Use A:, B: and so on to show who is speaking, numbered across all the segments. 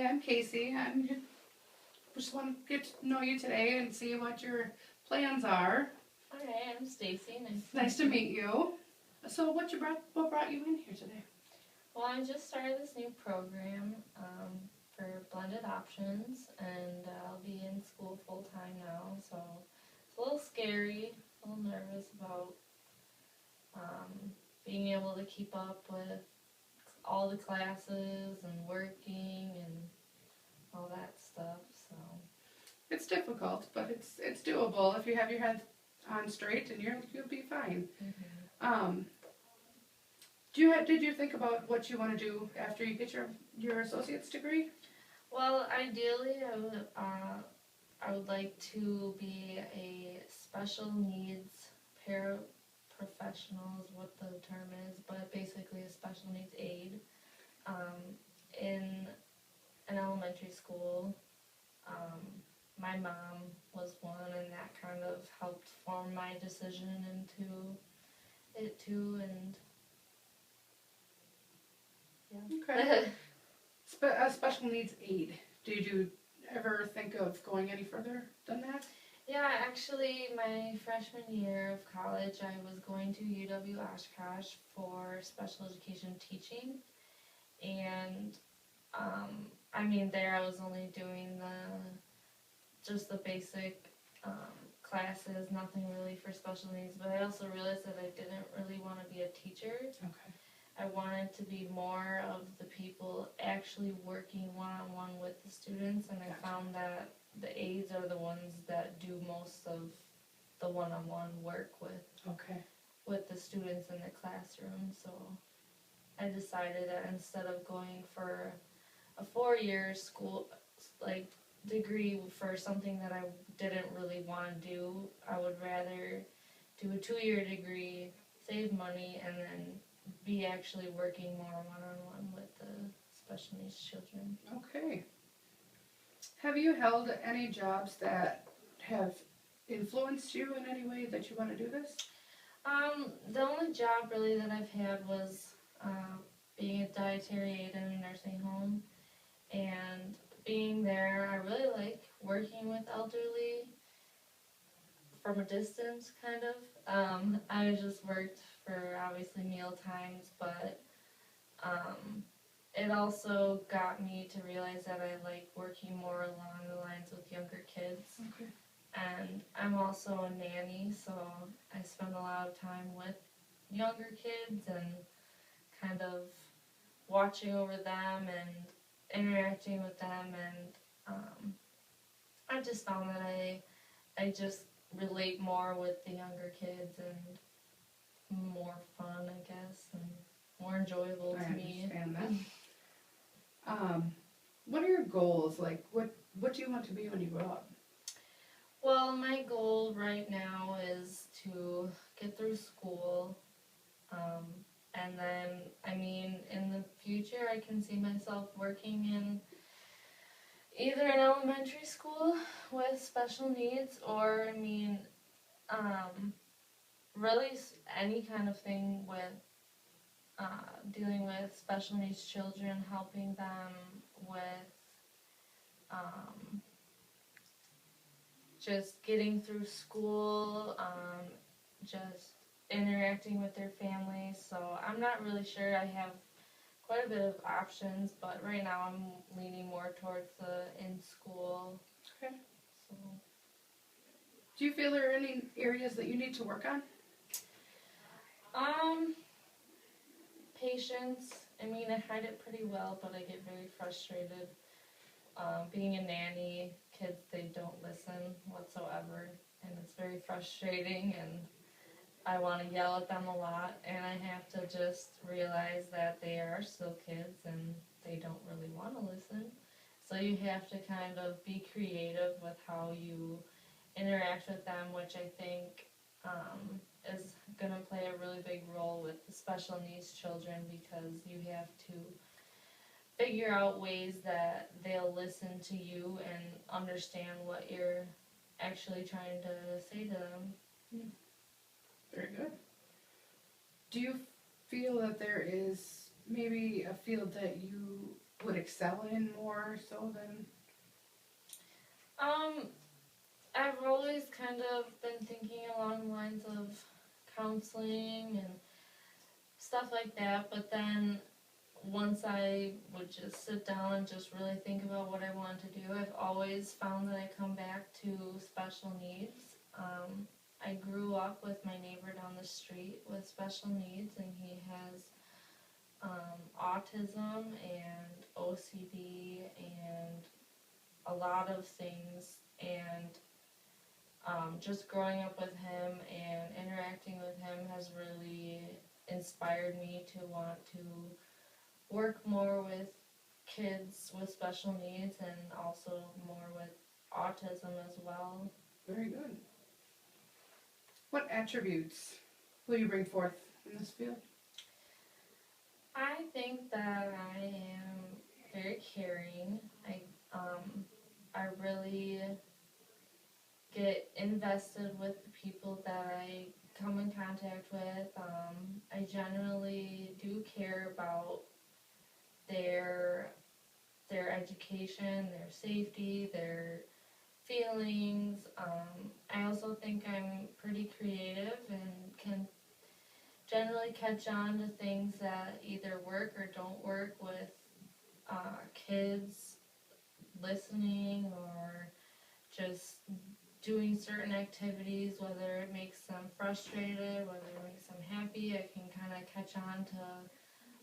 A: I'm Casey. Just want to get to know you today and see what your plans are.
B: Hi, I'm Stacy.
A: Nice to meet you. So what brought you in here today?
B: Well, I just started this new program for blended options, and I'll be in school full time now. So it's a little scary, a little nervous about being able to keep up with all the classes and working and all that stuff. So
A: It's difficult, but it's doable if you have your head on straight, and you'll be fine. Um, did you think about what you want to do after you get your associate's degree?
B: well, ideally, I would like to be a special needs paraprofessional is what the term is, but basically a special needs aide in an elementary school. My mom was one, and that kind of helped form my decision into it too. And
A: Okay. A special needs aide. Did you ever think of going any further than that?
B: Yeah, actually, my freshman year of college, I was going to UW Oshkosh for special education teaching, and there I was only doing just the basic classes, nothing really for special needs. But I also realized that I didn't really want to be a teacher.
A: Okay.
B: I wanted to be more of the people actually working one-on-one with the students, and I found that the aides are the ones that do most of the one-on-one work with the students in the classroom. So I decided that instead of going for a 4-year school degree for something that I didn't really want to do, I would rather do a 2-year degree, save money, and then be actually working more one-on-one with the special needs children.
A: Okay. Have you held any jobs that have influenced you in any way that you want to do this?
B: The only job really that I've had was being a dietary aide in a nursing home, and being there, I really like working with elderly from a distance, kind of. I just worked for obviously meal times, but it also got me to realize that I like working more along the lines with younger kids.
A: Okay.
B: And I'm also a nanny, so I spend a lot of time with younger kids and kind of watching over them and interacting with them, and I just found that I just relate more with the younger kids, and more fun, I guess, and more enjoyable to me.
A: I understand that. What are your goals? Like, what do you want to be when you grow up?
B: Well, my goal right now is to get through school, and then, in the future, I can see myself working in either an elementary school with special needs, or, really any kind of thing with dealing with special needs children, helping them with just getting through school, just interacting with their families. So I'm not really sure. I have quite a bit of options, but right now I'm leaning more towards the in-school.
A: Okay.
B: So.
A: Do you feel there are any areas that you need to work on?
B: Patience. I hide it pretty well, but I get very frustrated. Being a nanny, kids, they don't listen whatsoever, and it's very frustrating, and I want to yell at them a lot, and I have to just realize that they are still kids, and they don't really want to listen. So you have to kind of be creative with how you interact with them, which I think is going to play a really big role with the special needs children, because you have to figure out ways that they'll listen to you and understand what you're actually trying to say to them.
A: Very good. Do you feel that there is maybe a field that you would excel in more so than?
B: I've always kind of been thinking along the lines of counseling and stuff like that, but then once I would just sit down and just really think about what I wanted to do, I've always found that I come back to special needs. I grew up with my neighbor down the street with special needs, and he has autism and OCD and a lot of things, and just growing up with him and interacting with him has really inspired me to want to work more with kids with special needs and also more with autism as well.
A: Very good. What attributes will you bring forth in this field?
B: I think that I am very caring. I really get invested with the people that I come in contact with. I generally do care about their education, their safety, their feelings. I also think I'm pretty creative and can generally catch on to things that either work or don't work with kids listening or just doing certain activities, whether it makes them frustrated, whether it makes them happy. I can kind of catch on to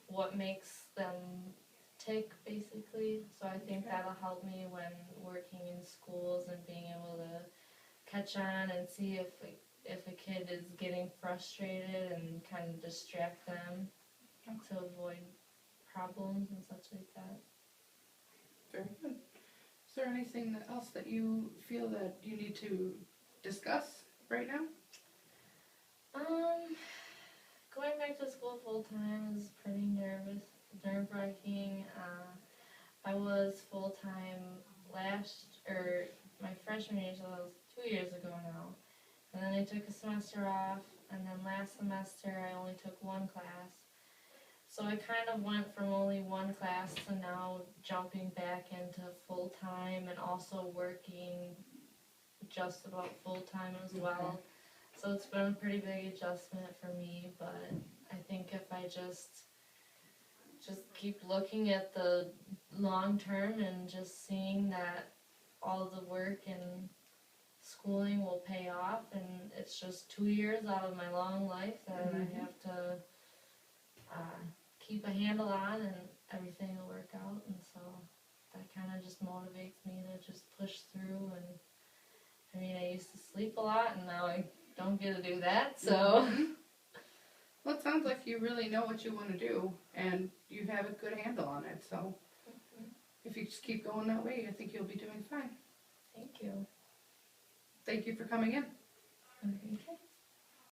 B: what makes them tick, basically. So I think that'll help me when working in schools and being able to catch on and see if a kid is getting frustrated and kind of distract them to avoid problems and such like that.
A: Very good. Is there anything else that you feel that you need to discuss right now?
B: Going back to school full time is pretty nerve-wracking. I was full time my freshman year, so that was 2 years ago now. And then I took a semester off, and then last semester I only took one class. So I kind of went from only one class to now jumping back into full time and also working just about full time as well. So it's been a pretty big adjustment for me, but I think if I just keep looking at the long term and just seeing that all the work and schooling will pay off, and it's just 2 years out of my long life that I have to keep a handle on, and everything will work out. And so that kind of just motivates me to just push through. And I mean, I used to sleep a lot, and now I don't get to do that, so.
A: Well, it sounds like you really know what you want to do, and you have a good handle on it, so if you just keep going that way, I think you'll be doing fine.
B: Thank you.
A: Thank you for coming in.
B: Okay.